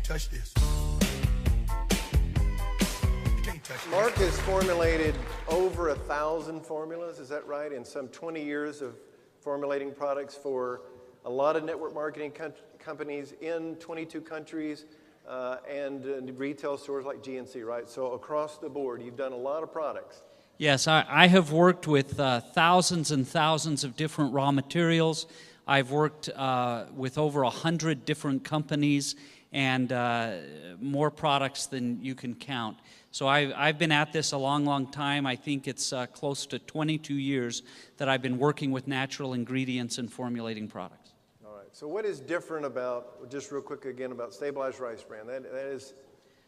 touch this. You can't touch this. Mark has formulated over 1,000 formulas, is that right? And some 20 years of formulating products for a lot of network marketing companies in 22 countries and retail stores like GNC, right? So across the board, you've done a lot of products. Yes, I have worked with thousands and thousands of different raw materials. I've worked with over 100 different companies and more products than you can count. So I've been at this a long, long time. I think it's close to 22 years that I've been working with natural ingredients and formulating products. All right. So what is different about, just real quick again, about Stabilized Rice Bran? That is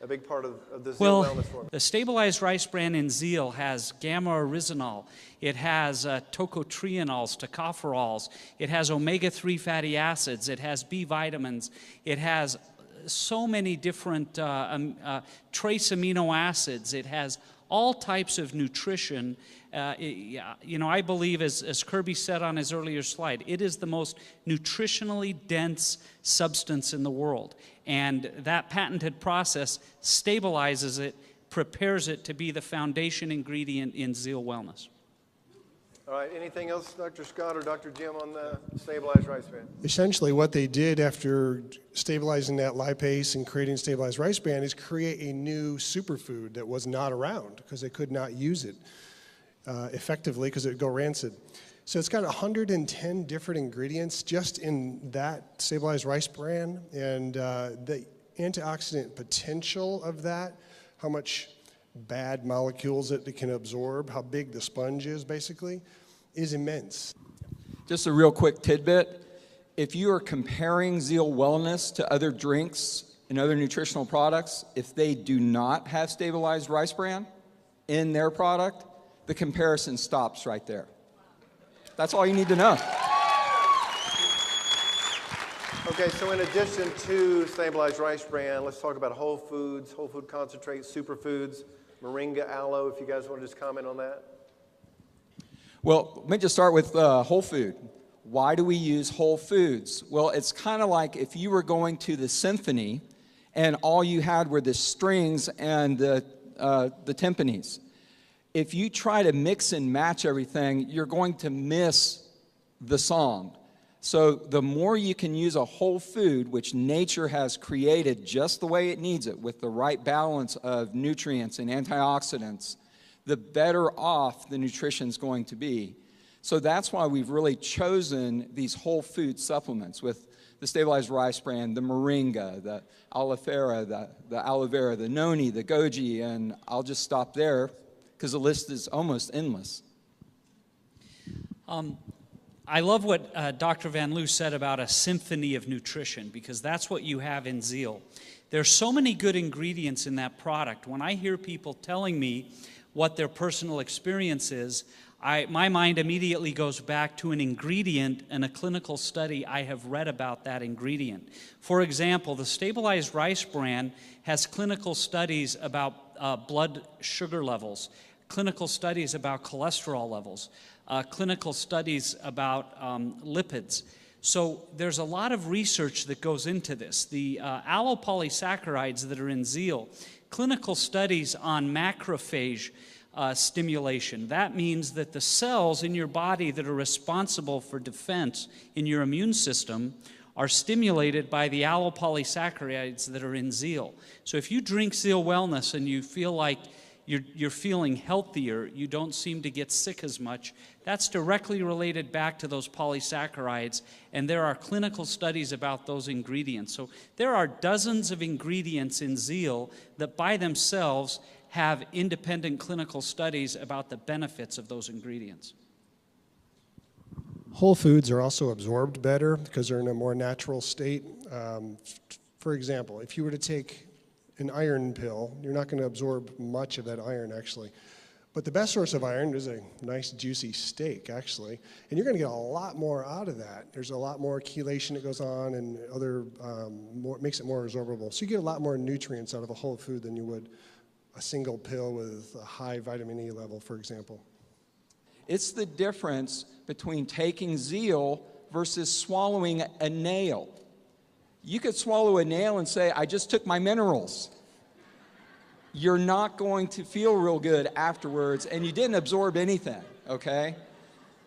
a big part of the Zeal Wellness formula. The Stabilized Rice Bran in Zeal has gamma-oryzanol. It has tocotrienols, tocopherols. It has omega-3 fatty acids. It has B vitamins. It has so many different trace amino acids. It has all types of nutrition. I believe, as Kirby said on his earlier slide, it is the most nutritionally dense substance in the world. And that patented process stabilizes it, prepares it to be the foundation ingredient in Zeal Wellness. All right, anything else, Dr. Scott or Dr. Jim, on the Stabilized Rice Bran? Essentially, what they did after stabilizing that lipase and creating Stabilized Rice Bran is create a new superfood that was not around because they could not use it effectively because it would go rancid. So it's got 110 different ingredients just in that Stabilized Rice Bran, and the antioxidant potential of that, how much bad molecules it can absorb, how big the sponge is basically, is immense. Just a real quick tidbit. If you are comparing Zeal Wellness to other drinks and other nutritional products, if they do not have Stabilized Rice Bran in their product, the comparison stops right there. That's all you need to know. Okay, so in addition to Stabilized Rice Bran, let's talk about whole foods, whole food concentrates, superfoods, moringa, aloe, if you guys want to just comment on that. Well, let me just start with whole food. Why do we use whole foods? Well, it's kind of like if you were going to the symphony and all you had were the strings and the timpanis. If you try to mix and match everything, you're going to miss the song. So the more you can use a whole food, which nature has created just the way it needs it, with the right balance of nutrients and antioxidants, the better off the nutrition's going to be. So that's why we've really chosen these whole food supplements with the Stabilized Rice Bran, the moringa, the aloe vera, the aloe vera, the noni, the goji, and I'll just stop there because the list is almost endless. I love what Dr. Van Loo said about a symphony of nutrition, because that's what you have in Zeal. There's so many good ingredients in that product. When I hear people telling me what their personal experience is, my mind immediately goes back to an ingredient and a clinical study I have read about that ingredient. For example, the Stabilized Rice Bran has clinical studies about blood sugar levels, clinical studies about cholesterol levels, clinical studies about lipids. So there's a lot of research that goes into this. The allopolysaccharides that are in Zeal, clinical studies on macrophage stimulation. That means that the cells in your body that are responsible for defense in your immune system are stimulated by the allopolysaccharides that are in Zeal. So if you drink Zeal Wellness and you feel like you're feeling healthier, you don't seem to get sick as much, that's directly related back to those polysaccharides, and there are clinical studies about those ingredients. So there are dozens of ingredients in Zeal that by themselves have independent clinical studies about the benefits of those ingredients. Whole foods are also absorbed better because they're in a more natural state. For example, if you were to take an iron pill, you're not going to absorb much of that iron, actually. But the best source of iron is a nice juicy steak, actually, and you're going to get a lot more out of that. There's a lot more chelation that goes on and other makes it more absorbable. So you get a lot more nutrients out of a whole food than you would a single pill with a high vitamin E level, for example. It's the difference between taking Zeal versus swallowing a nail. You could swallow a nail and say, I just took my minerals. You're not going to feel real good afterwards, and you didn't absorb anything, okay?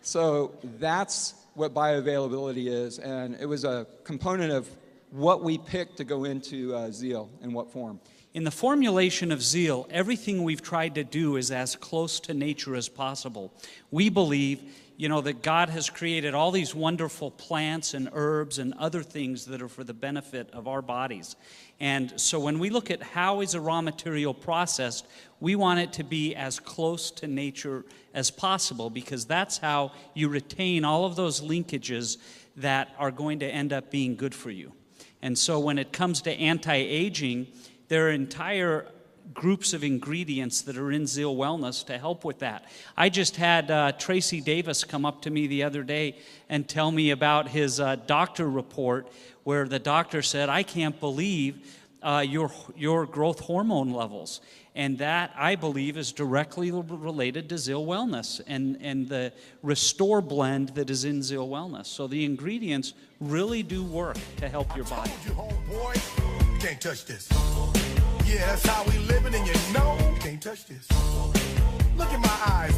So that's what bioavailability is, and it was a component of what we picked to go into Zeal, in what form. In the formulation of Zeal, everything we've tried to do is as close to nature as possible. We believe, you know, that God has created all these wonderful plants and herbs and other things that are for the benefit of our bodies. And so when we look at how is a raw material processed, we want it to be as close to nature as possible, because that's how you retain all of those linkages that are going to end up being good for you. And so when it comes to anti-aging, there are entire groups of ingredients that are in Zeal Wellness to help with that. I just had Tracy Davis come up to me the other day and tell me about his doctor report, where the doctor said, I can't believe your growth hormone levels. And that, I believe, is directly related to Zeal Wellness and the Restore blend that is in Zeal Wellness. So the ingredients really do work to help your body. You homeboy, you can't touch this. Yeah, that's how we living, and you know, can't touch this. Look in my eyes,